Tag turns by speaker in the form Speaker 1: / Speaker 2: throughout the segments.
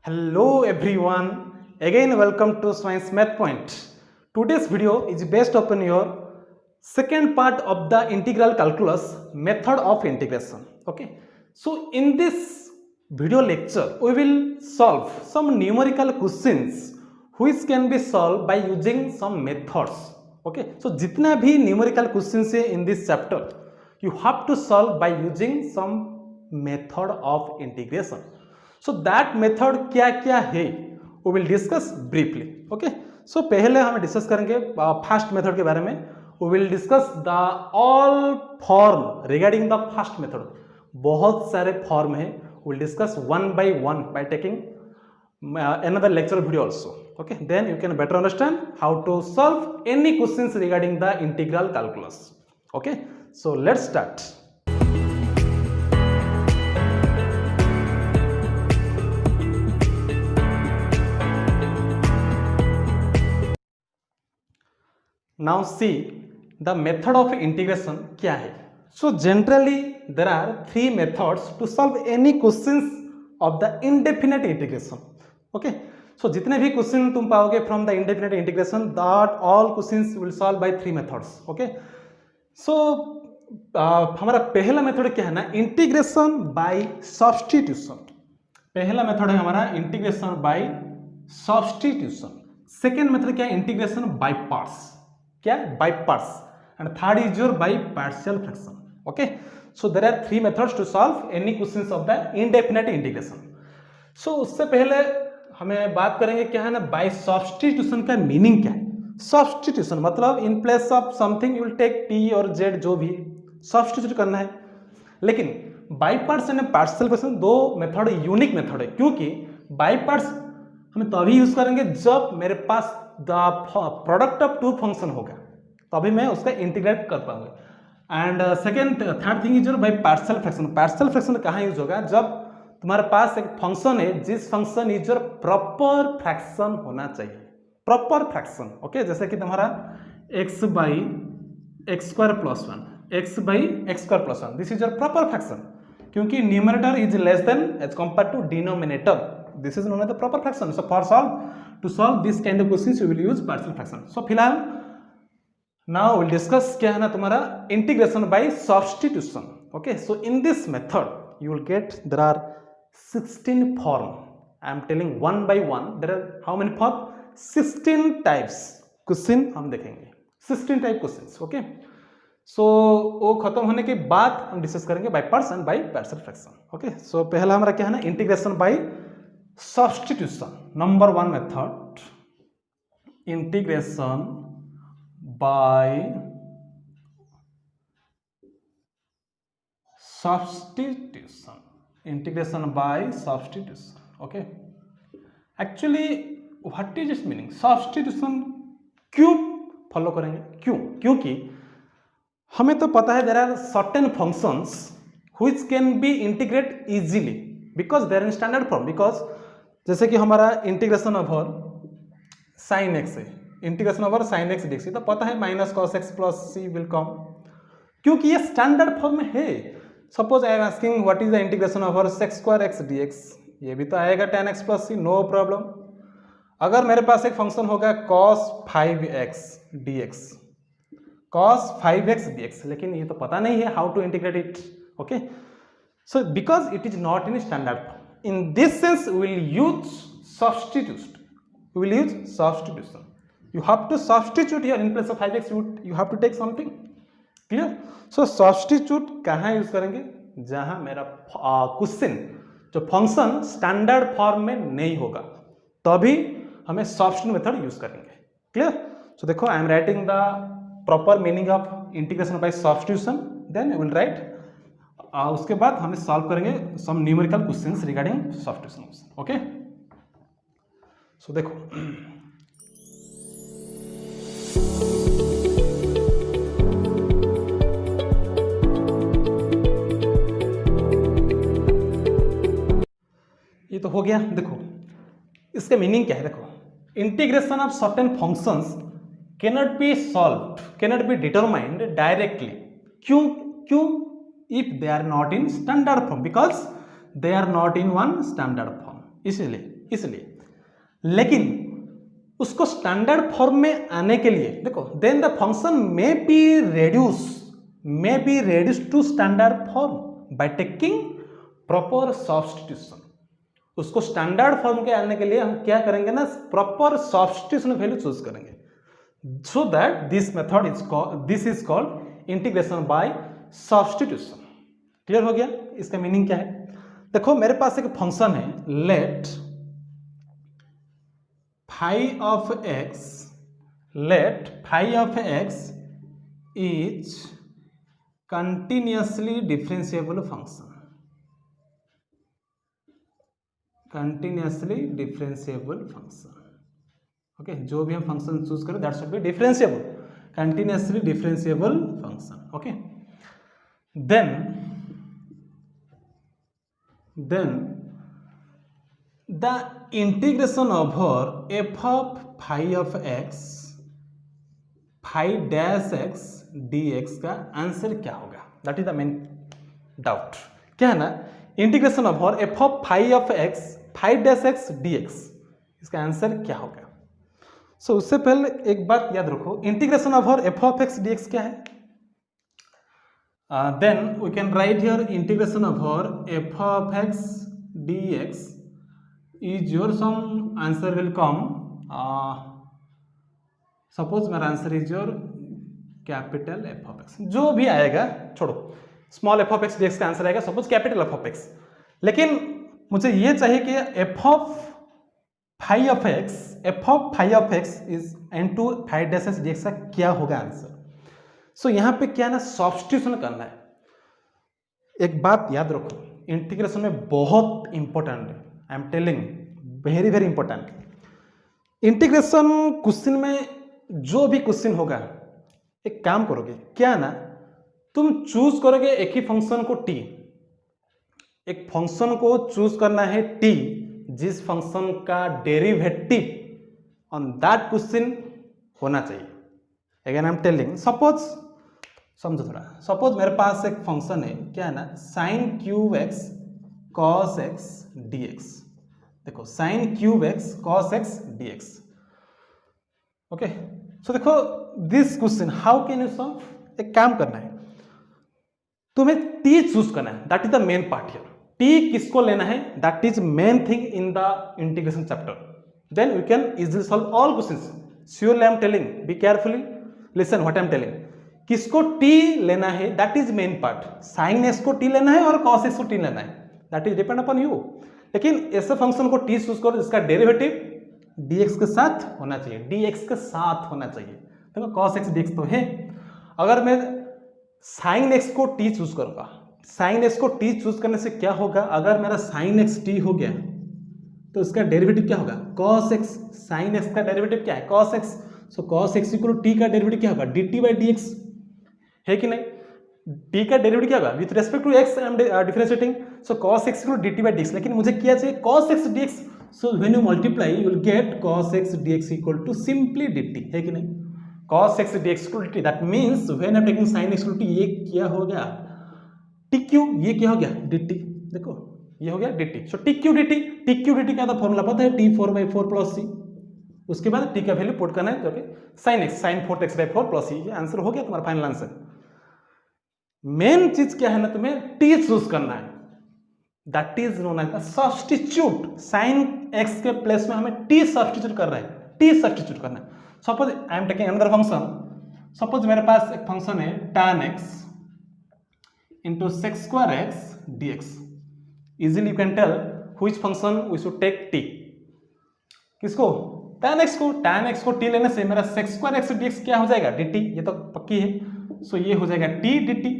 Speaker 1: Hello everyone, again welcome to Science Math Point. Today's video is based upon your second part of the integral calculus method of integration. Okay, so in this video lecture we will solve some numerical questions which can be solved by using some methods. Okay, so जितना भी numerical questions है in this chapter you have to solve by using some method of integration. So that method क्या क्या है we will discuss briefly. Okay, so पहले हम discuss करेंगे first method के बारे में. We will discuss the all form regarding the first method. बहुत सारे फॉर्म है. We will discuss one by one by taking another lecture video also. Okay, then you can better understand how to solve any questions regarding the integral calculus. Okay, so let's start. Now see the method of integration क्या है. So generally there are three methods to solve any questions of the indefinite integration. Okay, so जितने भी question तुम पाओगे from the indefinite integration that all questions will solve by three methods. Okay, so हमारा पहला method क्या है ना, integration by substitution. पहला मेथड है हमारा integration by substitution. Second method क्या है, इंटीग्रेशन बाय पार्ट्स. क्या, by parts. And third is your by partial fraction. Okay, so there are three methods to solve any questions of the indefinite integration. So उससे पहले हमें बात करेंगे क्या है ना, बाय सब्स्टिट्यूशन का मीनिंग क्या है. सब्स्टिट्यूशन मतलब in place of something you will take T और जेड, जो भी सब्स्टिट्यूट करना है. लेकिन by parts and partial fraction दो मेथड यूनिक मेथड है, क्योंकि बाय पार्ट्स हमें तभी यूज करेंगे जब मेरे पास the product of two function होगा, तभी मैं उसका इंटीग्रेट कर पाऊंगा. And second third thing is your by partial fraction. Partial fraction कहाँ यूज होगा, जब तुम्हारे पास एक फंक्शन है जिस function is your proper fraction होना चाहिए. Proper fraction. ओके, जैसे कि तुम्हारा x by x square plus one, x by x square plus one, this is your proper fraction. क्योंकि numerator is less than as compare to denominator, this is known as the proper fraction. So to solve this kind of questions you will use partial fraction. So फिलहाल now we'll discuss क्या है ना तुम्हारा integration by substitution. Okay, so in this method you will get there are 16 form. I am telling one by one. There are how many form? 16 types question हम देखेंगे. 16 type questions. Okay, so वो खत्म होने के बाद हम discuss करेंगे by parts and by partial fraction. Okay, so पहला हमारा क्या है ना, integration by substitution. Number one method, integration by substitution. Integration by substitution. Okay, actually what is its meaning? Substitution क्यों फॉलो करेंगे, क्यों? क्योंकि हमें तो पता है there are certain functions which can be integrate easily because they are in standard form. Because जैसे कि हमारा इंटीग्रेशन ओवर साइन एक्स है, integration over sine X DX, तो पता है minus cos X plus C will come, क्योंकि ये standard form में है. Suppose I am asking what is the integration over sec square X DX, ये भी तो आएगा tan x plus C, no problem. अगर मेरे पास एक फंक्शन होगा cos 5x dx, cos 5x dx, लेकिन ये तो पता नहीं है how to integrate it. Okay, so because it is not in standard form, in this sense we will use substitution. We will use substitution. You have to substitute here in place of 5x, you have to take something. Clear? So substitute कहाँ use करेंगे, जहाँ मेरा question जो function standard form में नहीं होगा, तभी हमें substitute मेथड यूज करेंगे. क्लियर? सो देखो I am writing the proper meaning of integration by substitution, then we will write. उसके बाद हमें सॉल्व करेंगे some numerical questions regarding substitution. Okay, so देखो ये तो हो गया. देखो इसका मीनिंग क्या है, देखो integration of certain functions cannot be solved, cannot be determined directly. क्यों? if they are not in standard form, because they are not in one standard form. इसलिए इसलिए। लेकिन उसको स्टैंडर्ड फॉर्म में आने के लिए देखो, then the function may be reduce to standard form by taking proper substitution. उसको स्टैंडर्ड फॉर्म के आने के लिए हम क्या करेंगे ना, प्रॉपर सब्स्टिट्यूशन वैल्यू चूज करेंगे, so that this is called integration by substitution. Clear हो गया? इसका मीनिंग क्या है? देखो मेरे पास एक फंक्शन है, let phi of X is continuously differentiable function, okay. जो भी हम फंक्शन चूज करें that should be differentiable, continuously differentiable function, okay. Then the integration over F of phi of X phi dash x D x का answer क्या होगा? That is the main doubt. क्या है ना, integration over F of phi of X phi dash x D X, इसका answer क्या होगा? सो उससे पहले एक बात याद रखो, integration over F of x D x क्या है? Then we can write here integration over f of x dx is your some answer will come, suppose मेरा answer is your capital f of x, जो भी आएगा छोड़ो, small f of x dx का answer आएगा suppose capital f of x। लेकिन मुझे ये चाहिए कि f of phi of x is into phi dash x dx का क्या होगा आंसर। सो यहाँ पे क्या ना, सब्स्टिट्यूशन करना है। एक बात याद रखो, इंटीग्रेशन में बहुत इंपॉर्टेंट है, I am telling, very very important. Integration question में जो भी क्वेश्चन होगा, एक काम करोगे क्या ना, तुम चूज करोगे एक ही फंक्शन को t, एक फंक्शन को चूज करना है t, जिस फंक्शन का डेरिवेटिव ऑन दैट क्वेश्चन होना चाहिए। Again I am telling, suppose समझो थोड़ा, सपोज मेरे पास एक फंक्शन है, क्या है ना, sine cube x cos x D x. देखो sine cube x cos x D x, okay. So देखो this question how can you solve? एक काम करना है, तुम्हें टी चूज करना है, that is the main part here. T किसको लेना है, that is main thing in the integration chapter, then we can easily solve all questions. Surely I am telling, be carefully listen what I am telling. किसको T लेना है, that is main part. Sign x को T लेना है और cos x को T लेना है, that is depend upon you. लेकिन ऐसे फंक्शन को टी चूज करो जिसका डेरिवेटिव dx के साथ होना चाहिए, dx के साथ होना चाहिए। देखो cos x dx तो है, अगर मैं sin x को t चूज करूंगा, sin x को t चूज करने से क्या होगा, अगर मेरा sin x t हो गया तो इसका डेरिवेटिव क्या होगा, cos x। sin x का डेरिवेटिव क्या है, cos x। सो cos x इक्वल t का डेरिवेटिव क्या होगा, dt बाई dx, है कि नहीं? t का डेरिवेटिव क्या होगा, with respect to x I am differentiating, so cos x equal dt by dx। लेकिन मुझे क्या चाहिए, cos x dx। So when you multiply you will get cos x dx equal to simply dt, है कि नहीं? cos x dx equal to dt, that means when I am taking sin x equal to, ये क्या हो गया tq, ये क्या हो गया dt। देखो ये हो गया dt। सो tq dt का तो फॉर्मूला पता है, t4/4 प्लस c। उसके बाद t का वैल्यू पुट करना है, जो कि sin x sin 4x/4 plus c। ये आंसर हो गया तुम्हारा फाइनल आंसर। मेन चीज क्या है ना, तुम्हें t चूज करना है, that is known as substitute. sin x के प्लेस में हमें t सब्स्टिट्यूट कर रहे हैं, t सब्स्टिट्यूट करना है। Suppose I am taking another function, suppose मेरे पास एक फंक्शन है tan x into sec square x dx। Easily you can tell which function we should take t। किसको, tan x को। tan x को t लेने से मेरा sec square x dx क्या हो जाएगा, dt, ये तो पक्की है। सो ये हो जाएगा t dt।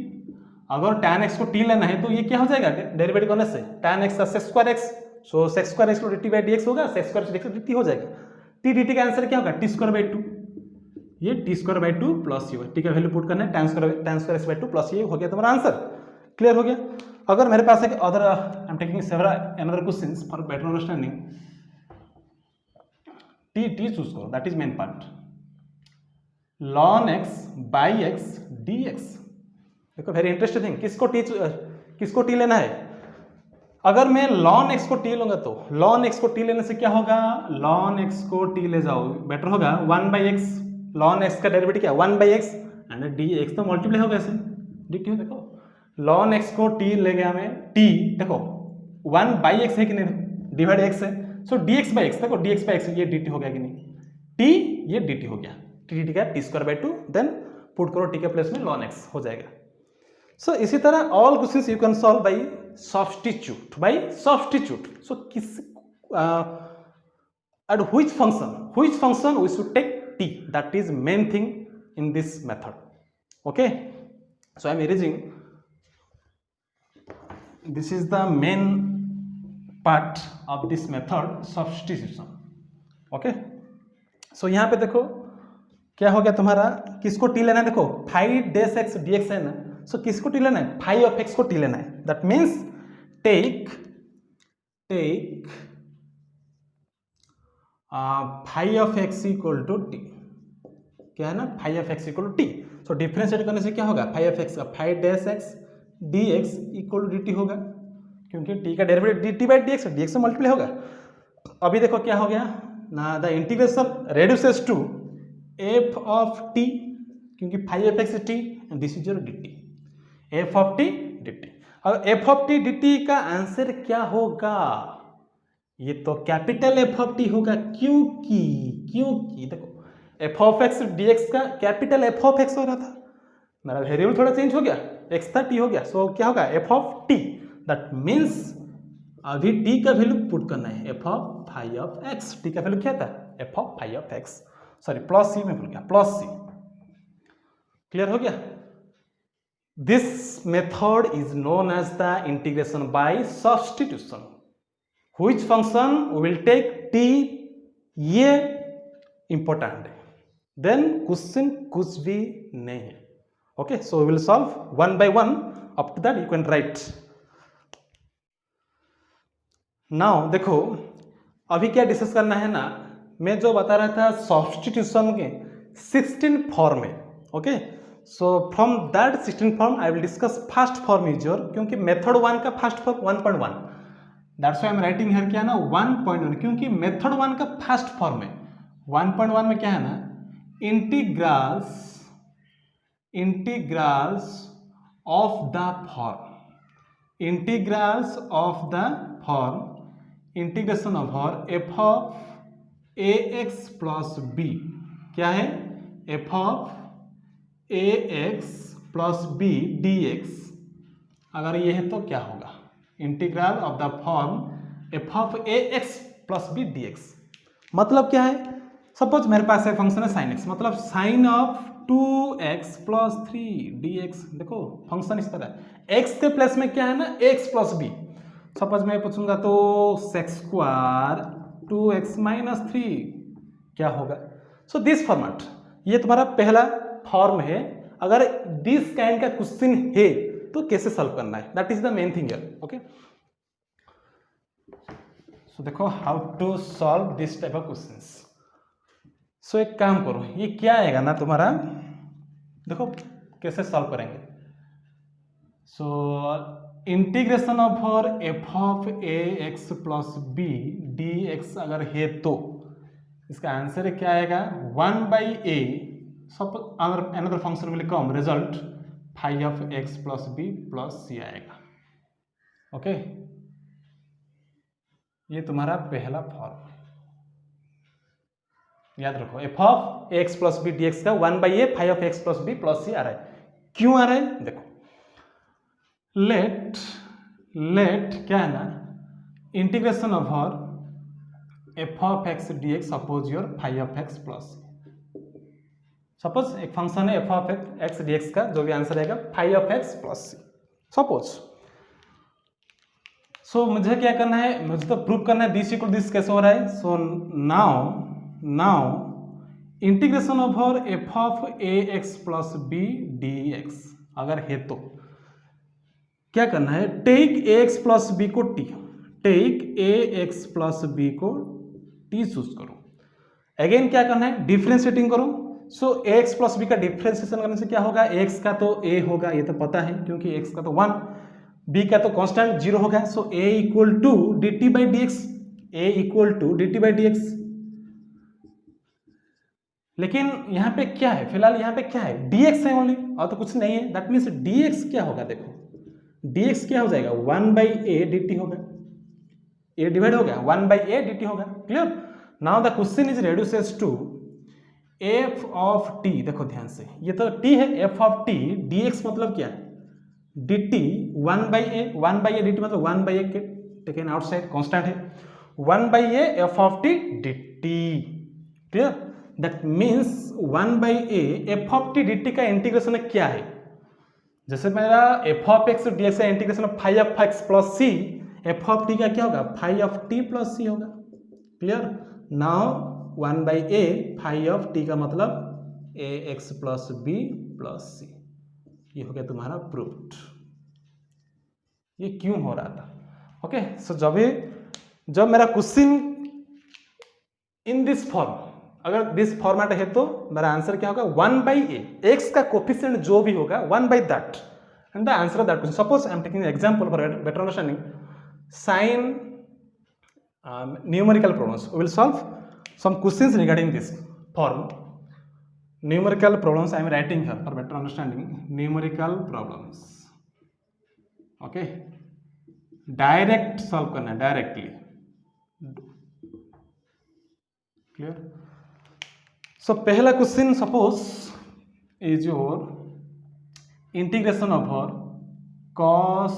Speaker 1: अगर tan x को t लेना है तो ये क्या हो जाएगा, डेरिवेटिव करने से tan x का sec square x, सो sec square x को dt बाई dx होगा, sec square x dt हो जाएगा। t dt का आंसर क्या होगा, t स्क्वायर बाई 2, ये t स्क्वायर बाई 2 प्लस ये, t का वैल्यू पुट करना है, tan square x by 2 plus ये हो गया तुम्हारा आंसर। क्लियर हो गया? अगर मेरे पास एक other, I am taking several another questions for better understanding. t choose करो, that is main part. ln x by x dx। देखो वेरी इंटरेस्टिंग थिंग, किसको t लेना है, अगर मैं ln x को t लूंगा तो ln x को t लेने से क्या होगा, ln x को t ले जाओ बेटर होगा 1/x, ln x का डेरिवेटिव क्या 1/x एंड dx तो मल्टीप्लाई होगा ऐसे dt। देखो ln x को t ले गया मैं t, देखो 1/x है कि नहीं, डिवाइड x है, सो dx/x, देखो dx/x ये dt हो गया कि नहीं, t ये dt हो गया, dt का t²/2, देन पुट करो t के प्लेस में ln x हो जाएगा। सो इसी तरह all questions you can solve by substitute. So किस at which function we should take t, that is main thing in this method. Okay, so I am erasing, this is the main part of this method substitution. Okay, so यहाँ पे देखो क्या हो गया तुम्हारा, किसको t लेना है, देखो 5-x dx है ना, सो किसको t लेना है, phi of x को t लेना है, that means take phi of x equal to t, क्या है ना, phi of x equal to t। So differentiate करने से क्या होगा, phi of x 5-x dx equal to dt होगा, क्योंकि t का डेरिवेटिव dt/dx है, dx से मल्टीप्लाई होगा। अभी देखो क्या हो गया ना, the integration reduces to f of t, क्योंकि phi of x t and this is your dt, f of t dt। अब f of t dt का आंसर क्या होगा, ये तो कैपिटल F of t होगा, क्योंकि देखो f of x dx का कैपिटल F of x हो रहा था, मेरा वेरिएबल थोड़ा चेंज हो गया, x था t हो गया, सो क्या होगा f of t, दैट मीन्स अभी t का वैल्यू पुट करना है, f of phi of x, t का वैल्यू क्या था, f of phi of x, sorry plus c में भूल गया, प्लस c। क्लियर हो गया। This method is known as the integration by substitution. Which function we will take t, ये important है, देन क्वेश्चन कुछ भी नहीं है। Okay, so we will solve 1 by 1, up to that you can write. Now देखो अभी क्या discuss करना है ना, मैं जो बता रहा था सब्स्टिट्यूशन के 16 फॉर्म है। Okay, so from that 16 form I will discuss first form is your, क्योंकि मेथड 1 का first form 1.1, that's why I am writing here क्या है ना 1.1, क्योंकि मेथड 1 का फर्स्ट फॉर्म है। 1.1 में क्या है ना, integrals of the form, integration of f of ax plus b, क्या है, f of ax plus b dx, अगर ये है तो क्या होगा, integral of the form f of ax plus b dx। मतलब क्या है, सपोज मेरे पास एक फंक्शन है sin x, मतलब sine of 2x plus 3 dx। देखो फंक्शन इस तरह, x के प्लेस में क्या है ना x प्लस b, सपोज मैं पूछूंगा तो सेक्स स्क्वायर 2x माइनस 3 क्या होगा। सो दिस फॉर्मेट, ये तुम्हारा पहला फॉर्म है। अगर दिस काइंड का क्वेश्चन है तो कैसे सॉल्व करना है, that is the main thing here. Okay, so देखो how to solve this type of questions. So एक काम करो, ये क्या आएगा ना तुम्हारा, देखो कैसे सॉल्व करेंगे। सो इंटीग्रेशन ऑफ और f of ax plus b dx अगर है तो इसका आंसर क्या आएगा 1/a, सब another function will come, result phi of x plus b plus c आएगा। ओके, ये तुम्हारा पहला फॉर्म याद रखो, f of ax plus b dx का 1/a phi of x plus b plus c आ रहा है। क्यों आ रहा है, देखो लेट क्या है ना, इंटीग्रेशन ऑफ और f of x dx, suppose your phi of x plus, suppose एक फंक्शन है f of x dx का, जो भी आंसर आएगा phi of x plus suppose. So मुझे क्या करना है, मुझे तो प्रूव करना है दिस इक्वल दिस कैसे हो रहा है। सो नाउ इंटीग्रेशन ऑफ और f of ax plus b dx अगर है तो क्या करना है, टेक ax प्लस b को t, take ax plus b को t चूज करो। अगेन क्या करना है, डिफरेंशिएटिंग करो। सो ax प्लस b का डिफरेंशिएशन करने से क्या होगा, x का तो a होगा, ये तो पता है क्योंकि x का तो 1, b का तो कांस्टेंट 0 होगा, so a equal to D T by D X, A equal to D T by D X. लेकिन यहाँ पे क्या है, फिलहाल यहाँ पे क्या है, dx है ओनली, और तो कुछ नहीं है। दैट मीन्स dx क्या होगा, देखो dx क्या हो जाएगा, 1 बाई ए डी टी होगा, ए डिवाइड हो गया 1 बाई ए डी टी होगा। Clear. Now the question is reduces to f of t. देखो ध्यान से, ये तो t है, एफ ऑफ टी dx मतलब क्या है, D T 1 by a d T मतलब 1 बाई ए के टेकन आउटसाइड कांस्टेंट है, 1 by a f of t d t. Clear. That means 1 by a f of t d t का integration क्या है, जैसे मेरा f of x D x का integration phi of x plus c, f of t का क्या होगा, phi of t plus c होगा। Clear. Now 1 by a phi of t का मतलब a x plus b plus सी, ये हो गया तुम्हारा प्रूव्ड। ये क्यों हो रहा था, ओके। सो जब मेरा क्वेश्चन इन दिस फॉर्म, अगर दिस फॉर्मेट है तो मेरा आंसर क्या होगा, 1 बाई ए, एक्स का कोफिशिएंट जो भी होगा 1 by that, and the answer of that question. Suppose I am taking example for better understanding, sign numerical problems, we will solve some questions regarding this form. Numerical problems I am writing here for better understanding. Numerical problems, okay, direct solve करना है, directly. Clear? So पहला question suppose is your integration over cos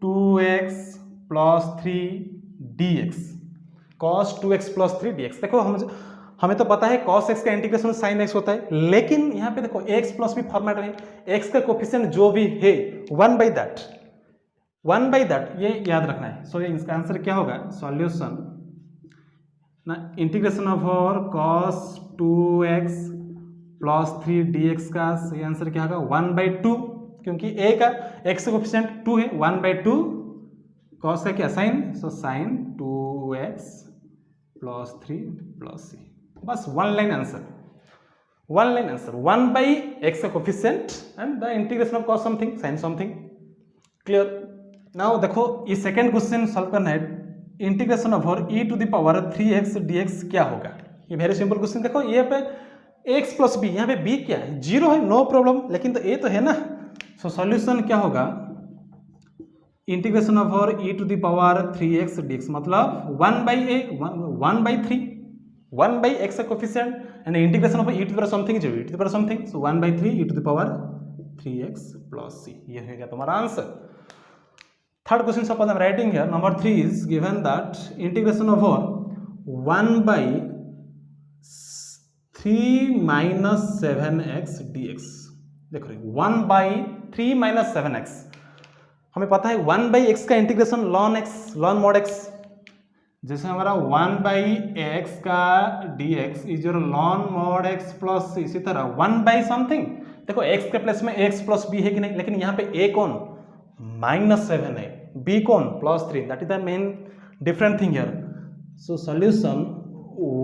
Speaker 1: 2x plus 3 dx, cos 2x plus 3 dx। देखो हमें तो पता है cos x का integration sin x होता है, लेकिन यहाँ पे देखो x प्लस भी फॉर्मेट है, x का कोफिशिएंट जो भी है 1 बाई दैट, ये याद रखना है। सो इसका आंसर क्या होगा, सॉल्यूशन ना integration of cos 2x plus 3 dx का सही आंसर क्या होगा, 1 बाई 2, क्योंकि a का x का कोफिशिएंट 2 है, 1 बाई 2 cos का क्या sine, so sine 2x plus 3 plus c. बस one line answer, 1 by x का coefficient and the integration of cos something sine something. Clear. Now देखो ये सेकंड क्वेश्चन सॉल्व करना है, integration of e to the power 3x dx क्या होगा। ये very simple question. देखो ये पे x प्लस बी, यहाँ पे b क्या है, 0 है, नो प्रॉब्लम, लेकिन तो a तो है ना। सो सॉल्यूशन क्या होगा, integration of e to the power 3x dx मतलब 1 by a 1 by 3, 1 by x का coefficient and integration of e to the power something जो e to the power something, so 1 by 3 e to the power 3x plus c, ये है क्या तुम्हारा answer. Third question suppose I am writing here, number 3 is given that integration of 1 by 3 minus 7x dx। देखो 1 by 3 minus 7x, हमें पता है 1 by x का integration lawn x ln mod x, जैसे हमारा 1 बाई एक्स का dx is your lawn mod x plus, इसी तरह 1 बाई समथिंग, देखो x के प्लेस में x प्लस बी है कि नहीं, लेकिन यहाँ पे a कौन -7 है, b कौन +3, that is the main different thing here. So solution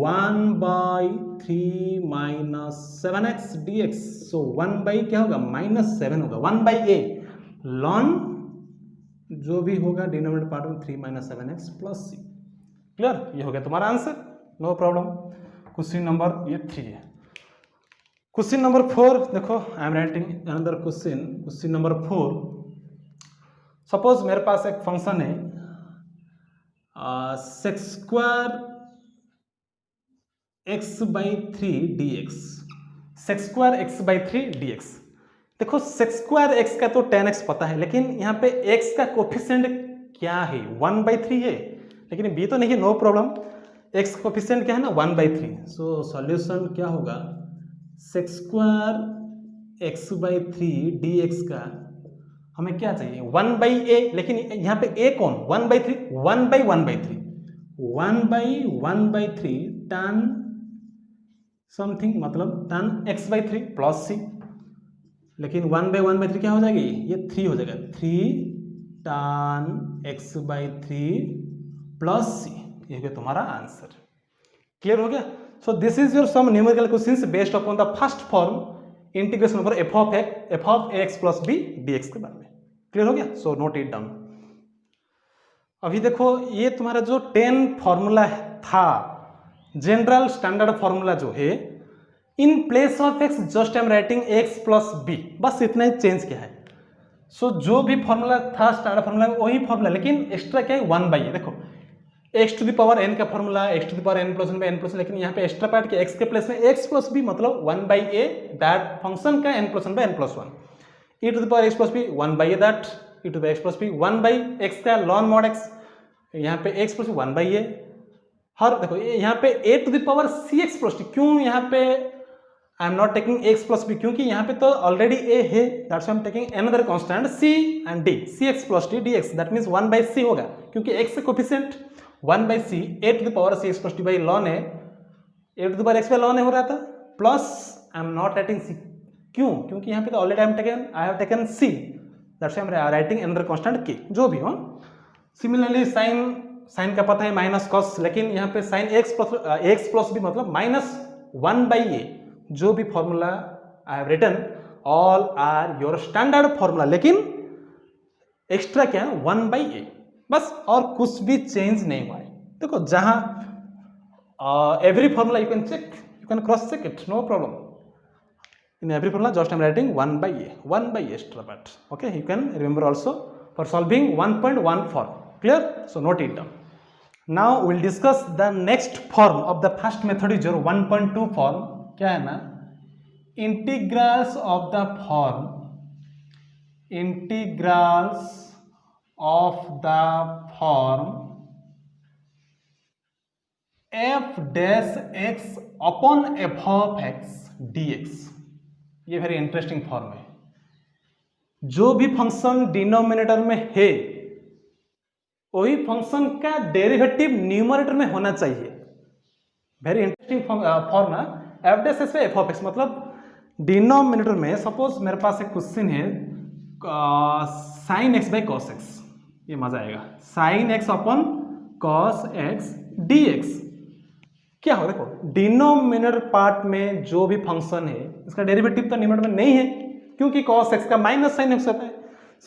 Speaker 1: 1 by 3 minus 7x dx, so 1 by क्या होगा -7 होगा, 1 बाई a लॉन जो भी होगा डिनोमिनेटर पार्ट में 3 माइनस 7x प्लस सी। क्लियर, ये हो गया तुम्हारा answer, no problem. Question number ये 3 है। क्वेश्चन नंबर 4 देखो, I am writing another question. Question number 4, suppose मेरे पास एक फंक्शन है sec square x by 3 dx, sec square x by 3 dx। देखो sec स्क्वायर x का तो tan x पता है, लेकिन यहाँ पे x का कोफिशिएंट क्या है, 1 बाई 3 है, लेकिन b तो नहीं है, नो प्रॉब्लम। x का कोफिशिएंट क्या है ना, 1 बाई 3। सो सॉल्यूशन क्या होगा, sec square x by 3 dx का हमें क्या चाहिए, 1 बाई a, लेकिन यहाँ पे a कौन, 1 by 3, 1 by 1 by 3, 1 by 1 by 3 tan something मतलब tan x by 3 plus c, लेकिन 1 बाई 1 बाई 3 क्या हो जाएगी, ये 3 हो जाएगा, 3 tan x बाई 3 प्लस सी, ये हो गया तुम्हारा आंसर। क्लियर हो गया। So this is your some numerical questions based upon the first form integration over F of x plus B DX के बारे में। क्लियर हो गया? So note it down. अभी देखो ये तुम्हारा जो 10 फॉर्मूला था, जनरल स्टैंडर्ड फॉर्मूला जो है, in place of X just I am writing X plus B, बस इतना ही चेंज किया है। सो जो भी फॉर्मूला था स्टैंडर्ड फॉर्मूला वही फॉर्मूला, लेकिन एक्स्ट्रा क्या है 1 बाई ए। देखो x to the power n का formula x to the power n plus n by n plus, लेकिन यहाँ पे एक्स्ट्रा पार्ट के एक्स के प्लेस में एक्स प्लस बी, मतलब 1 बाई ए दैट फंक्शन का n plus n by n plus 1, e to the power x plus b 1 by a that e to the x plus b 1 by x का ln mod x, यहाँ पे x plus 1 by a. हर देखो यहाँ पे a to the power c x plus t, क्यों यहाँ पे I am not taking x plus b, क्योंकि यहाँ पे तो ऑलरेडी ए है, that's I am taking another constant c and d, c x plus d d x, that means 1 by सी होगा, क्योंकि एक्स से coefficient 1 by c a to the power c x plus d by ln a to the power x by ln a हो रहा था, plus I am not writing c, क्यों? क्योंकि यहाँ पे तो already I have taken c, that's I am writing another constant k, जो भी हो। सिमिलरली साइन का पता है माइनस कॉस, लेकिन यहाँ पे साइन एक्स प्लस बी मतलब माइनस 1 बाई ए, जो भी formula I have written all are your standard formula, लेकिन एक्स्ट्रा क्या है 1 बाई ए, बस, और कुछ भी चेंज नहीं हुआ है। देखो जहां every formula you can check, you can cross check it, no problem. In every formula just I am writing 1 by A extra part, okay, you can remember also for solving 1.14, clear? So note it down. Now we'll discuss the next form of the first method is your 1.2 form. क्या है ना, integrals of the form f dash x upon f of x dx। ये very interesting form है। जो भी function denominator में है वही फंक्शन का डेरिवेटिव न्यूमरेटर में होना चाहिए। वेरी इंटरेस्टिंग फॉर्म है F dash x F of x, मतलब डिनोमिनेटर में सपोज मेरे पास एक क्वेश्चन है sine x by cos x, ये मजा आएगा, sine x upon cos x D x. क्या हो, देखो डिनोमिनेटर पार्ट में जो भी फंक्शन है इसका डेरिवेटिव तो न्यूमरेटर में नहीं है, क्योंकि कॉस एक्स का माइनस साइन एक्स होता है।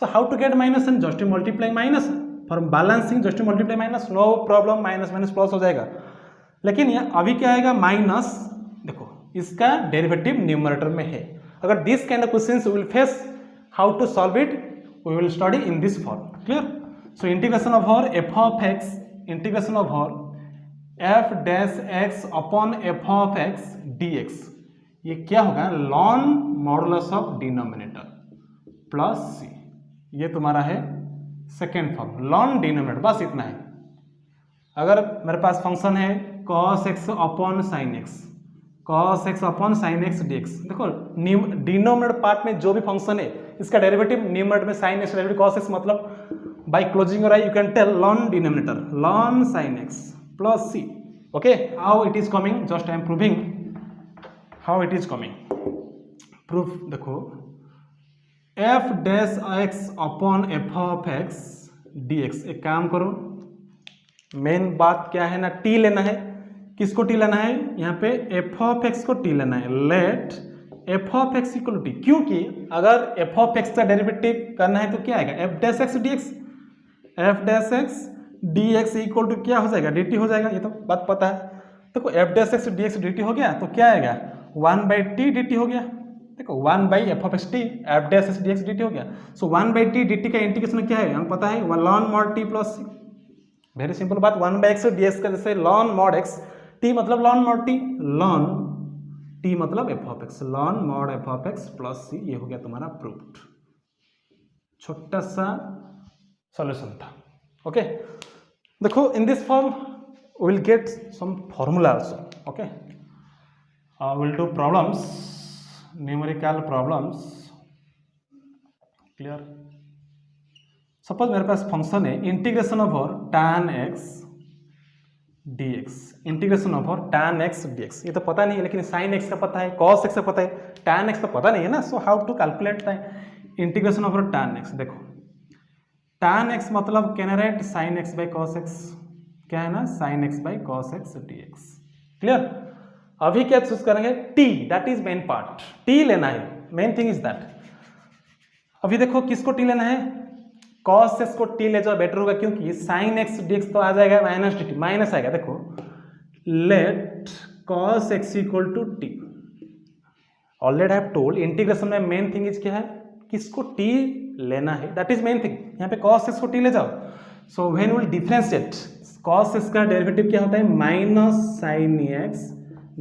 Speaker 1: So how to get minus sine, just multiply minus, for balancing just minus minus, no problem, minus minus plus हो जाएगा। लेकिन यहाँ अभी क्या आएगा माइनस, देखो इसका डेरिवेटिव न्यूमरेटर में है। अगर this kind of questions will face, how to solve it we will study in this form, clear? So integration of और f of x, integration of और f dash x upon f of x D x, ये क्या होगा, ln modulus of denominator plus सी, ये तुम्हारा है second form, lawn denominator, बस इतना है। अगर मेरे पास फंक्शन है cos x upon sine X, cos x upon sine X D x, देखो डिनोमिनेटर पार्ट में जो भी फंक्शन है इसका डेरिवेटिव न्यूमरेटर में sine X derivative cos x, मतलब by closing your eye you can tell ln denominator ln sine X plus C. Okay, how it is coming, just I am proving how it is coming. Proof देखो, F dash x upon f of x D x, एक काम करो, main बात क्या है ना, T लेना है। किसको टी लेना है, यहाँ पे एफ ऑफ एक्स को टी लेना है। Let F of x equal to T, क्योंकि अगर एफ ऑफ एक्स का डेरिवेटिव करना है तो क्या आएगा, F dash x D X, F dash x D X equal to क्या हो जाएगा, डी टी हो जाएगा, ये तो बात पता है। देखो F dash x D x d t हो गया तो क्या आएगा, 1 बाई टी डी टी हो गया। देखो 1 by f of x t, f dash x D x d t हो गया। So 1 by t d t का इंटीग्रेशन क्या है, हमें पता है, ln mod t plus c. Very simple बात, 1 बाई एक्स डी एक्स का जैसे लॉन मॉड एक्स, टी मतलब ln mod t, ln t मतलब f of x, ln mod f of x plus सी, ये हो गया तुम्हारा प्रूव्ड। छोटा सा सॉल्यूशन था। ओके, देखो in this form will get some formula also. Okay, will do problems, numerical problems, clear? Suppose मेरे पास फंक्शन है इंटीग्रेशन ऑफ और tan x dx, integration of और tan x dx, ये तो पता नहीं है, लेकिन sin x का पता है, cos x का पता है, tan x तो पता नहीं है ना। So how to calculate the integration of और tan x, देखो tan x मतलब can write sin x by cos x, क्या है ना, sin x by cos x dx, clear? अभी क्या चूज करेंगे, t, that is main part, t लेना है, मेन थिंग इज दैट। अभी देखो किसको t लेना है, cos x को t ले जाओ बेटर होगा, क्योंकि sin x dx तो आ जाएगा माइनस dt, माइनस आएगा। देखो let cos x equal to T, already I have told integration में मेन थिंग इज क्या है, किसको t लेना है, दैट इज मेन थिंग। यहाँ पे cos x को t ले जाओ, so when will differentiate cos x का डेरिवेटिव क्या होता है, माइनस sin x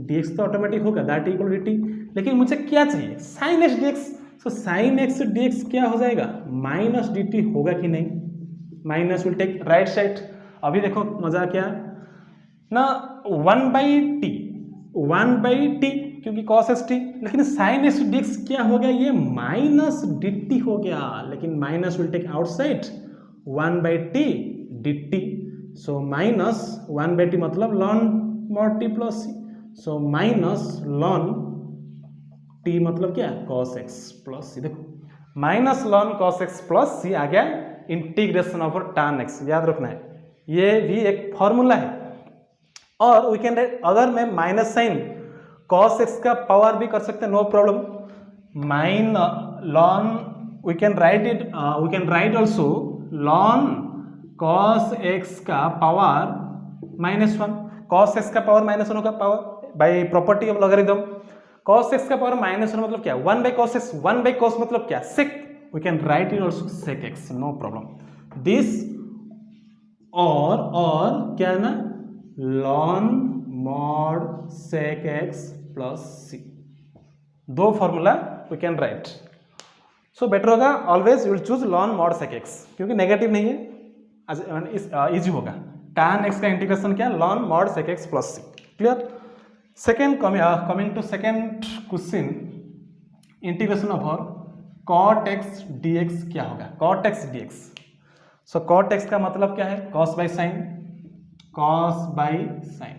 Speaker 1: dx तो ऑटोमेटिक होगा, दैट इक्वल dt। लेकिन मुझे क्या चाहिए, sin x dx, सो sin x dx क्या हो जाएगा, माइनस dt होगा कि नहीं, minus will take right side. अभी देखो मजा क्या ना, 1/t क्योंकि cos x t, लेकिन sin x dx क्या हो गया, ये माइनस dt हो गया, लेकिन minus will take outside 1/t dt, so minus 1/t मतलब ln mod t plus c, so minus ln t मतलब क्या, cos x प्लस c। देखो minus ln cos x plus c आ गया इंटीग्रेशन ओवर tan x, याद रखना है, ये भी एक फॉर्मूला है। और वी कैन राइट, अगर मैं माइनस साइन cos x का पावर भी कर सकते हैं, no problem, minus ln we can write also ln cos x का पावर -1, cos x का पावर -1 होगा, power by property of logarithm. cos x का पावर -1 मतलब क्या, 1/cos x, 1/cos मतलब क्या, sec, we can write it also sec x, no problem. This और क्या है ना, ln mod sec x plus c, दो formula we can write. So better होगा always you will choose ln mod sec x, क्योंकि negative नहीं है, easy होगा। tan x का इंटीग्रेशन क्या, ln mod sec x plus c, clear. Second coming to second question, integration of cot x dx क्या होगा, cot x dx। सो cot x का मतलब क्या है, cos by sine, cos by sine,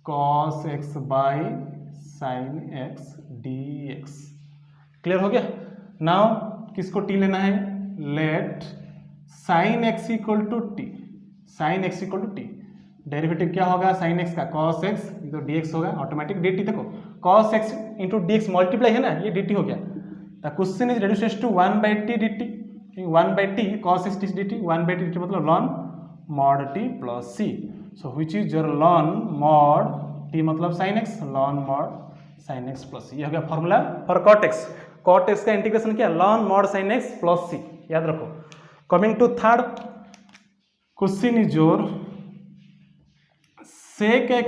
Speaker 1: cos x by sine x dx, clear हो गया। Now किसको t लेना है, let sin x equal to T, sin x equal to T, derivative क्या होगा sin x का, cos x तो dx होगा ऑटोमेटिक dt। देखो cos x into dx multiply है ना, ये dt हो गया। The question is reduce to 1/t dt, 1/t cos x dt, 1/t dt मतलब ln mod t plus c, so which is your ln mod t मतलब sin x, ln mod sin x plus c, ये हो गया formula for cot x। cot x का integration क्या, ln mod sin x plus c, याद रखो। Coming to third question is your sec x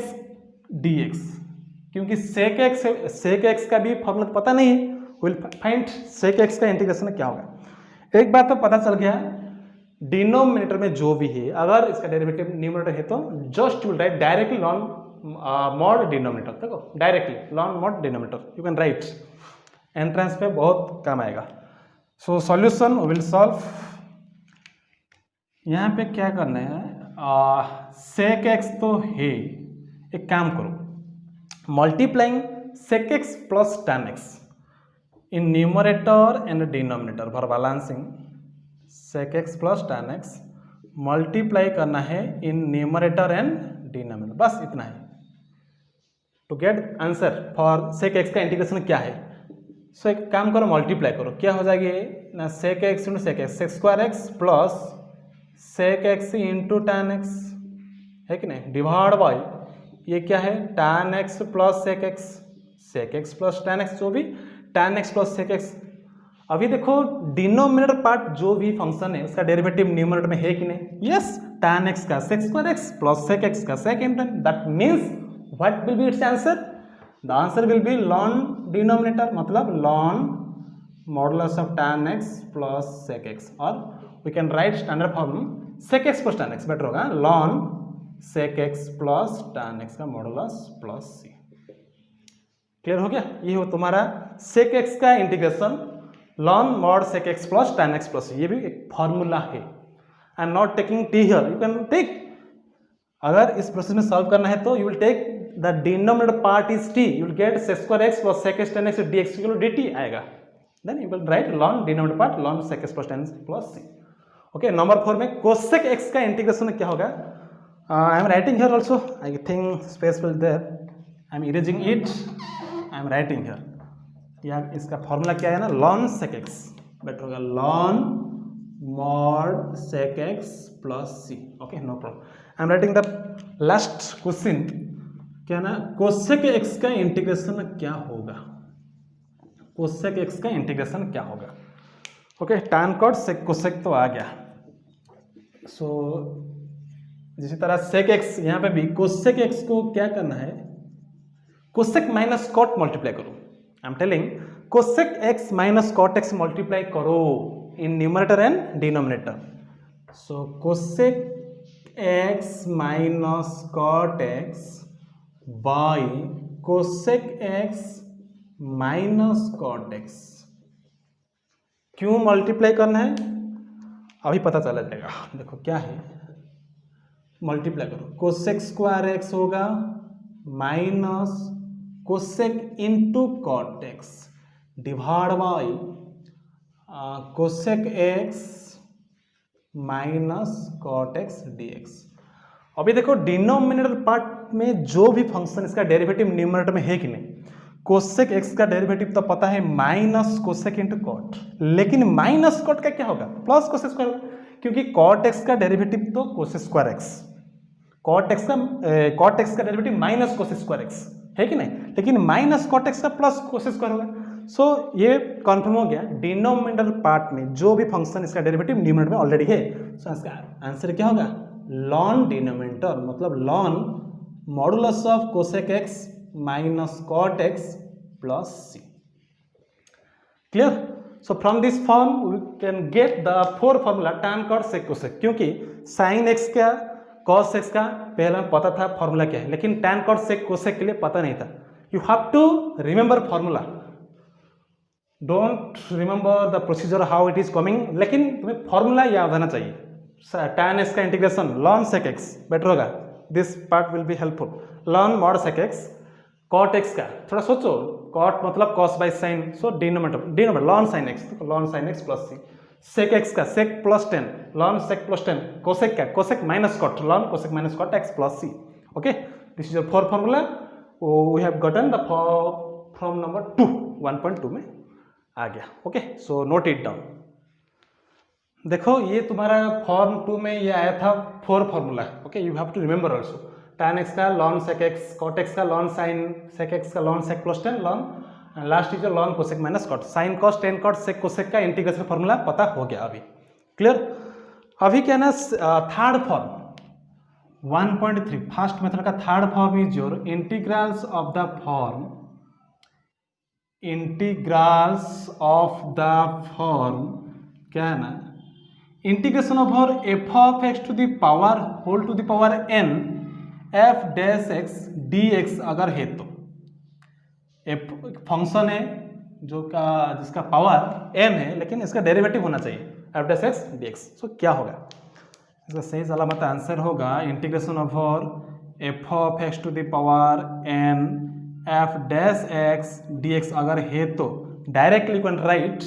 Speaker 1: dx, क्योंकि sec x का भी फॉर्मूला पता नहीं है, विल फाइंड sec x का इंटीग्रेशन क्या होगा। एक बात तो पता चल गया, डिनोमिनेटर में जो भी है, अगर इसका डेरिवेटिव न्यूमरेटर है तो just will write directly ln mod denominator, देखो directly ln mod denominator you can write, entrance पे बहुत काम आएगा। सो सॉल्यूशन विल सॉल्व, यहाँ पे क्या करना है, sec x तो है, एक काम करो, multiplying sec x plus tan x in numerator and denominator for balancing, sec x plus tan x multiply करना है इन न्यूमरेटर एंड डिनोमिनेटर, बस इतना है to get answer for sec x का इंटीग्रेशन क्या है। सो एक काम करो, मल्टीप्लाई करो, क्या हो जाएगी ना, sec x into sec x, sec square x plus sec x into tan x, है कि नहीं, डिवाइड बाई ये क्या है, tan x plus sec x plus tan x, जो भी tan x plus sec x। अभी देखो डिनोमिनेटर पार्ट जो भी फंक्शन है उसका डेरिवेटिव न्यूमरेटर में है कि नहीं, यस, tan x का sec square x plus sec x का sec into, that means what will be its answer, the answer will be ln denominator मतलब ln modulus of tan x plus sec x, और we can write standard form sec x plus tan x, better होगा ln sec x plus tan x का modulus plus c, clear हो गया। ये हो तुम्हारा sec x का integration ln mod sec x plus tan x plus c, ये भी एक फॉर्मूला है। I am not taking t here, you can take, अगर इस प्रोसेस में सॉल्व करना है तो you will take the denominator part is t, you will get sec square x plus sec x tan x dx equal to dt आएगा, then you will write ln denominator part ln sec x plus tan x plus c। Okay, number 4 में cosec x का integration क्या होगा, I am writing here also, I think space will there, I am erasing it, I am writing here, यार इसका formula क्या है ना, ln sec x, better होगा ln mod sec x plus c. Okay, no problem. I am writing the last question. क्या ना, cosec x का integration क्या होगा, कोसेक x का इंटीग्रेशन क्या होगा. Okay, tan cot sec cosec तो आ गया. सो जिसी तरह sec x, यहाँ पे भी कोसेक x को क्या करना है, कोसेक माइनस कॉट मल्टीप्लाई करो. I am telling cosec x minus cot x multiply करो in numerator and denominator. So cosec x minus cot x by cosec x minus cot x. क्यों multiply करना है अभी पता चला जाएगा. देखो क्या है, मल्टीप्लाई करो, कोसेक स्क्वायर x होगा minus cosec into cot x divide by cosec x minus cot x dx. अभी देखो डिनोमिनेटर पार्ट में जो भी फंक्शन इसका डेरिवेटिव न्यूमरेटर में है कि नहीं, कोसेक x का डेरिवेटिव तो पता है माइनस कोसेक इंटू कॉट, लेकिन माइनस कॉट का क्या होगा, प्लस कोसेक स्क्वायर, क्योंकि कॉट x का डेरिवेटिव तो cosec square x, cot x का derivative minus cosec square x है कि नहीं, लेकिन माइनस कॉट x का प्लस कोसेक स्क्वायर होगा. सो ये कन्फर्म हो गया, डिनोमिनेटर पार्ट में जो भी फंक्शन इसका डेरिवेटिव न्यूमरेटर में ऑलरेडी है. सो इसका आंसर क्या होगा, लॉन डिनोमिनेटर, मतलब ln modulus of cosec x minus cot x plus c. Clear. So from this form we can get the four formula tan cot sec cosec, क्योंकि sin x का cos x का पहले पता था formula क्या है, लेकिन tan cot sec cosec के लिए पता नहीं था. You have to remember formula, don't remember the procedure how it is coming, लेकिन तुम्हें फॉर्मूला याद होना चाहिए. tan x का integration ln sec x better होगा, this part will be helpful. ln mod sec x, cot x का थोड़ा सोचो, cot मतलब cos by sin, so denominator ln sin x, ln sin x plus c. sec x का sec plus 10 ln sec plus 10, cosec का cosec minus cot ln cosec minus cot x plus c. Okay, this is your four formula. We have gotten the from number 2 1.2 में आ गया. Okay, so note it down. देखो ये तुम्हारा form 2 में ये आया था four formula. Okay, you have to remember also. tan x का ln sec x, cot x का ln sin sec x का ln sec plus 10 ln, last is ln cosec minus cot, sin cos tan cot sec cosec का integration formula पता हो गया अभी. Clear. अभी क्या ना, थर्ड फॉर्म 1.3 फर्स्ट मेथड का third form is your integrals of the form, integrals of the form क्या है ना, integration of f of x to the power whole to the power n f dash x D x अगर है तो, F function है जो का जिसका पावर n है, लेकिन इसका डेरिवेटिव होना चाहिए f dash x D x. So क्या होगा, इसका सही सलामत आंसर होगा integration of f of x to the power n f dash x D x अगर है तो directly you can write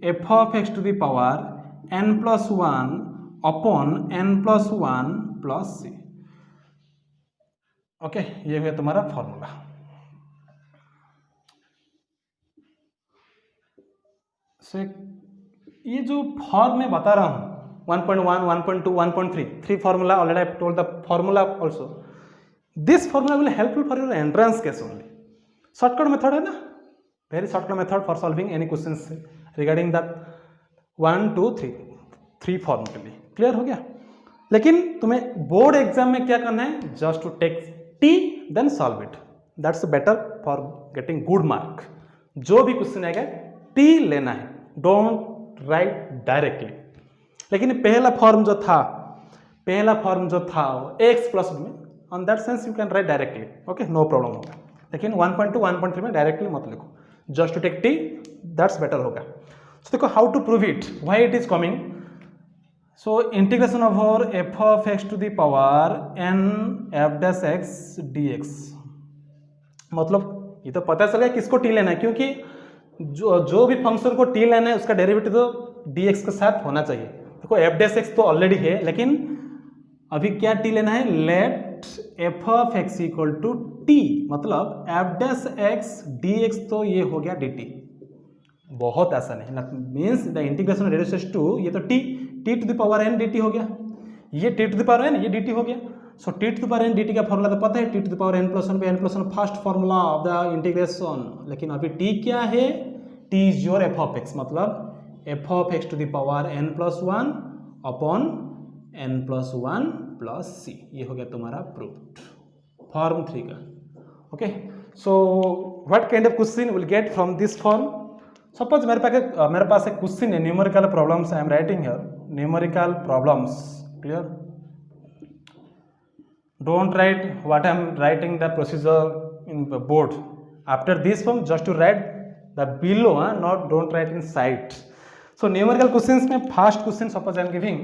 Speaker 1: f of x to the power n plus 1 upon n plus 1 plus c. Okay, ये हुआ तुम्हारा formula. सो ये जो form मैं बता रहा हूँ 1.1 1.2 1.3 3 formula, already I told the formula also. This formula will helpful for your entrance case only. Shortcut method है ना, very shortcut method for solving any questions regarding that 1 2 3 form के लिए. क्लियर हो गया. लेकिन तुम्हें बोर्ड एग्जाम में क्या करना है, just to take t then solve it, that's better for getting good mark. जो भी क्वेश्चन आएगा टी लेना है, डोंट राइट डायरेक्टली. लेकिन पहला फॉर्म जो था एक्स प्लस में, on that sense you can write directly. Okay, no problem होगा. लेकिन 1.2 1.3 में डायरेक्टली मत लिखो, just to take t, that's better होगा. सो देखो how to prove it, why it is coming. So integration of f of x to the power n f dash x D x, मतलब ये तो पता चल गया किसको टी लेना है, क्योंकि जो भी फंक्शन को टी लेना है उसका डेरिवेटिव तो डी एक्स के साथ होना चाहिए. देखो एफ डैश एक्स तो ऑलरेडी है, लेकिन अभी क्या टी लेना है, let F of x equal to t, मतलब f dash x D x तो ये हो गया डी टी. बहुत आसान है ना, means the integration radius to, ये तो t to the power n d t हो गया, ये t to the power n, ये डी टी हो गया। So t to the power n d t का फॉर्मूला तो पता है, t to the power n plus one by n plus one, first formula of the integration. लेकिन अभी टी क्या है, t is your f of x, मतलब f of x to the power n plus one upon n plus one plus सी, ये हो गया तुम्हारा प्रूफ्ड फॉर्म 3 का। Okay, so what kind of question will get from this form. Suppose मेरे पास एक question है, numerical problems I am writing here, numerical problems, clear. Don't write what I am writing the procedure in board, after this form just to write the below, not don't write inside. So numerical questions में first question suppose I am giving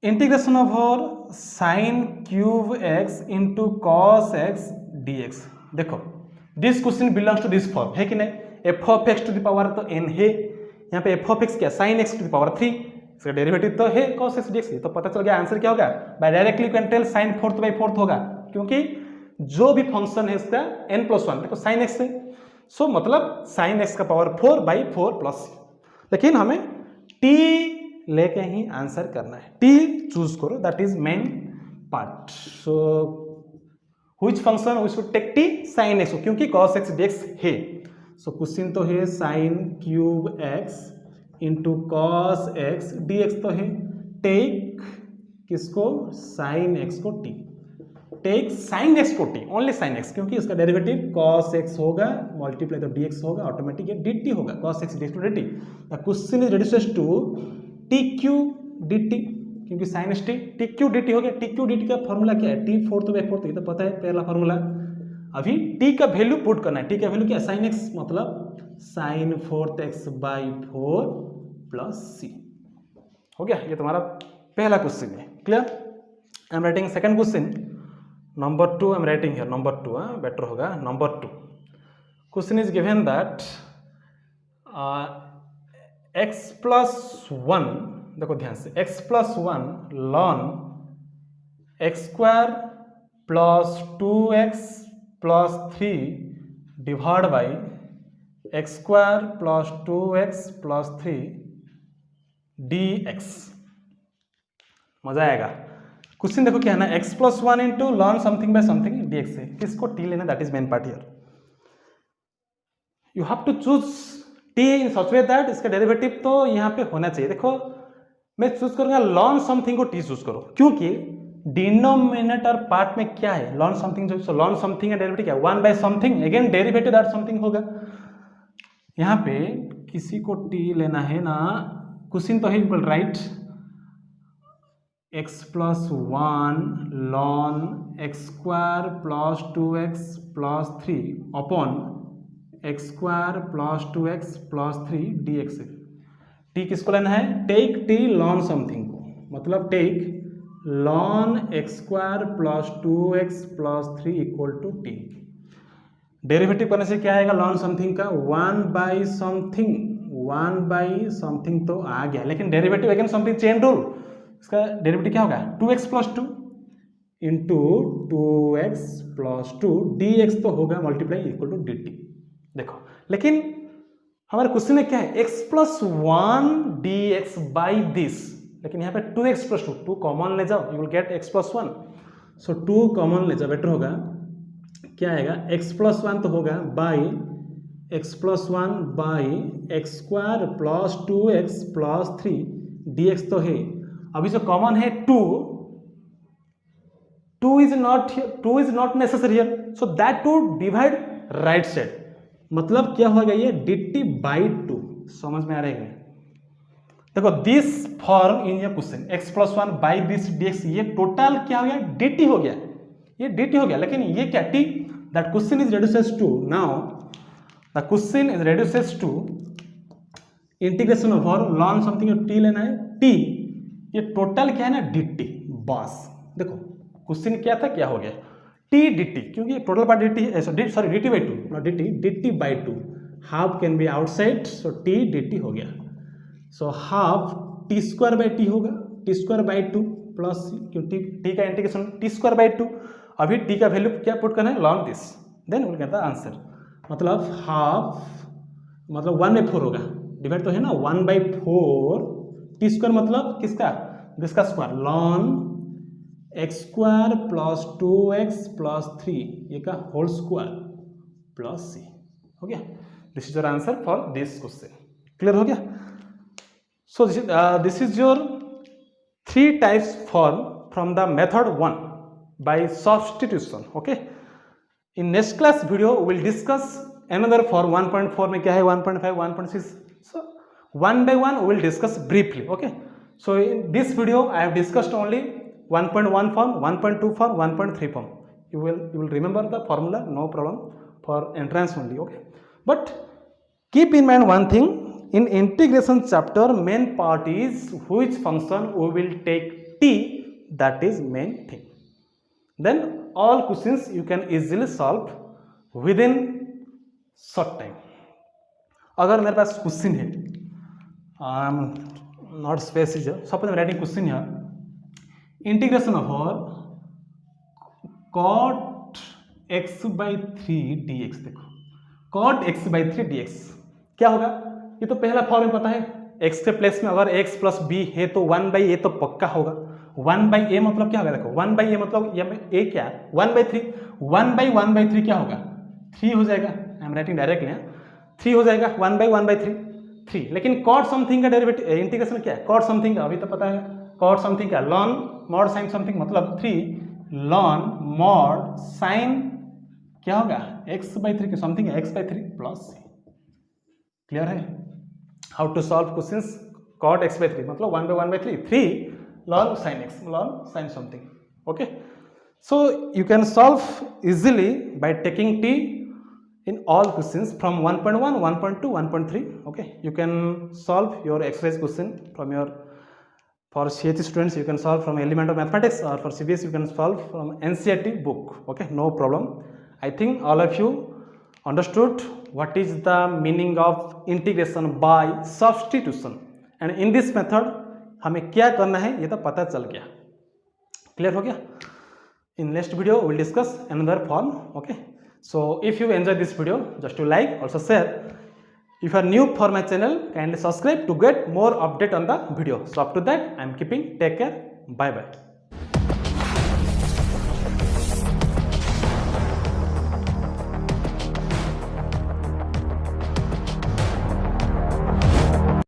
Speaker 1: integration of और sine cube x into cos x D x. देखो this question belongs to this form, है कि नहीं, f of x to the power तो n है, यहाँ पे एफ ऑफ एक्स क्या, sine x to the power 3, इसका डेरिवेटिव तो है कॉस एक्स डी एक्स, तो पता चल गया आंसर क्या होगा, by directly you can tell sine fourth by fourth होगा, क्योंकि जो भी फंक्शन है इसका एन प्लस वन, देखो साइन एक्स है, सो मतलब साइन एक्स का पावर 4 बाई 4 प्लस, लेकिन हमें टी लेके ही आंसर करना है, टी चूज करो, that is main part. So which function we should take t, sine x, क्योंकि cos x dx है। सो क्वेश्चन तो है sign cube x into cos x D x तो है, टेक किसको, साइन एक्स को टी, टेक साइन एक्स को टी, ओनली साइन एक्स, क्योंकि इसका डेरिवेटिव cos x होगा, मल्टीप्लाई तो dx होगा, ऑटोमेटिक ये dt होगा, cos x dx to dt। The question is reduced to t cube dt, क्योंकि sine s t cube d t हो गया। टी क्यू डी टी का फॉर्मूला क्या है, टी फोर्थ बाई फोर्थ, ये तो पता है पहला फॉर्मूला। अभी टी का वैल्यू पुट करना है, टी का वैल्यू क्या, साइन एक्स, मतलब sine fourth x by 4 plus c, हो गया, ये तुम्हारा पहला क्वेश्चन है, clear. I am writing second question, number 2 I am writing here, number 2 better होगा, number 2 question is given that x plus one, देखो ध्यान से, x plus one ln x square plus 2x plus 3 divide by x square plus 2x plus 3 dx। मजा आएगा। Question देखो क्या है ना, x plus one into ln something by something dx है, किसको t लेना, that is main part here. You have to choose t in such way that इसका डेरिवेटिव तो यहाँ पे होना चाहिए। देखो मैं चूज करूंगा लॉन समथिंग को टी चूज करो, क्योंकि डिनोमिनेटर पार्ट में क्या है, लॉन समथिंग, जो लॉन समथिंग का डेरिवेटिव क्या है, 1 by something, again derivative that something होगा। यहाँ पे किसी को टी लेना है ना, क्वेश्चन तो है equal right x plus one ln x square plus 2x plus 3 upon x square plus 2x plus 3 dx। T किसको लेना है, टेक टी लॉन समथिंग को, मतलब take ln x square plus 2x plus 3 equal to T. Derivative करने से क्या आएगा, lawn something का 1 बाई समथिंग, 1 बाई समथिंग तो आ गया, लेकिन derivative again something, chain rule, इसका डेरिवेटिव क्या होगा 2x plus 2 into 2x plus 2 dx तो होगा मल्टीप्लाई इक्वल टू dt। देखो लेकिन हमारे क्वेश्चन में क्या है, x plus one D x by this, लेकिन यहाँ पे 2x प्लस 2 कॉमन ले जाओ, you will gate x plus one. So 2 common ले जाओ, बेटर होगा, क्या आएगा, x प्लस वन तो होगा by x plus one by x square plus 2x plus 3 dx तो है। अभी जो कॉमन है 2 is not necessary here, so that to divide right side, मतलब क्या होगा ये dt बाई 2, समझ में आ रहा है। देखो this form in your question x plus one by this dx, ये टोटल क्या हो गया, dt हो गया, ये dt हो गया, लेकिन ये क्या t, that question is reduces to, now the question is reduces to integration over ln something, t लेना है, t ये टोटल क्या है ना dt, बस देखो क्वेश्चन क्या था, क्या हो गया t dt, क्योंकि total part dt, sorry dt by 2, not dt by 2, half can be outside, so t dt हो गया। So half t square by t होगा, टी स्क्वायर बाई 2 प्लस क्योंकि t का इंटीग्रेशन टी स्क्वायर बाई 2, अभी t का value क्या put करना है, ln this, then will get the answer, मतलब हाफ मतलब 1/4 होगा, डिवाइड तो है ना 1/4 टी स्क्वायर मतलब किसका, दिसका square ln x square plus 2x plus 3 ये का होल स्क्वायर प्लस सी हो गया. This is your answer for this question. Clear हो गया. So this is your 3 types form from the method 1 by substitution. Okay, in next class video will discuss another for 1.4 में क्या है, 1.5, 1.6. so one by one we will discuss briefly. Okay, so in this video I have discussed only 1.1 form, 1.2 form, 1.3 form. You will remember the formula, no problem, for entrance only. Okay, but keep in mind one thing, in integration chapter main part is which function we will take t, that is main thing. Then all questions you can easily solve within short time. अगर मेरे पास question है, not space is suppose I am writing question here, integration of cot x/3 dx. देखो cot x/3 dx क्या होगा, ये तो पहला form में पता है, x के प्लेस में अगर x प्लस बी है तो 1/a तो पक्का होगा. 1/a मतलब क्या होगा, देखो 1/a मतलब ये a क्या है 1/3, 1/1/3 क्या होगा 3 हो जाएगा. आई एम राइटिंग डायरेक्टली, 3 हो जाएगा 1/1/3 3. लेकिन कॉट समथिंग का डेरिवेटिव इंटीग्रेशन क्या है, कॉट समथिंग का अभी तो पता है, कॉट समथिंग का लॉन मॉड साइन समथिंग मतलब 3 लॉन मॉड साइन क्या होगा x/3 के समथिंग है x/3 प्लस c. क्लियर है. How to solve questions cot x/3 मतलब 1/1/3 3 ln sine x ln sine something. Okay, so you can solve easily by taking t in all questions from 1.1, 1.2, 1.3. okay, you can solve your exercise question from your, for CHE students you can solve from Elemental Mathematics, or for CBS you can solve from NCERT book. Okay, no problem. I think all of you understood what is the meaning of integration by substitution, and in this method हमें क्या करना है ये तो पता चल गया. Clear हो गया. in next video we will discuss another form. okay, so if you enjoy this video, just to like, also share. If you are new for my channel, kindly subscribe to get more update on the video. So up to that I am keeping, take care, bye bye.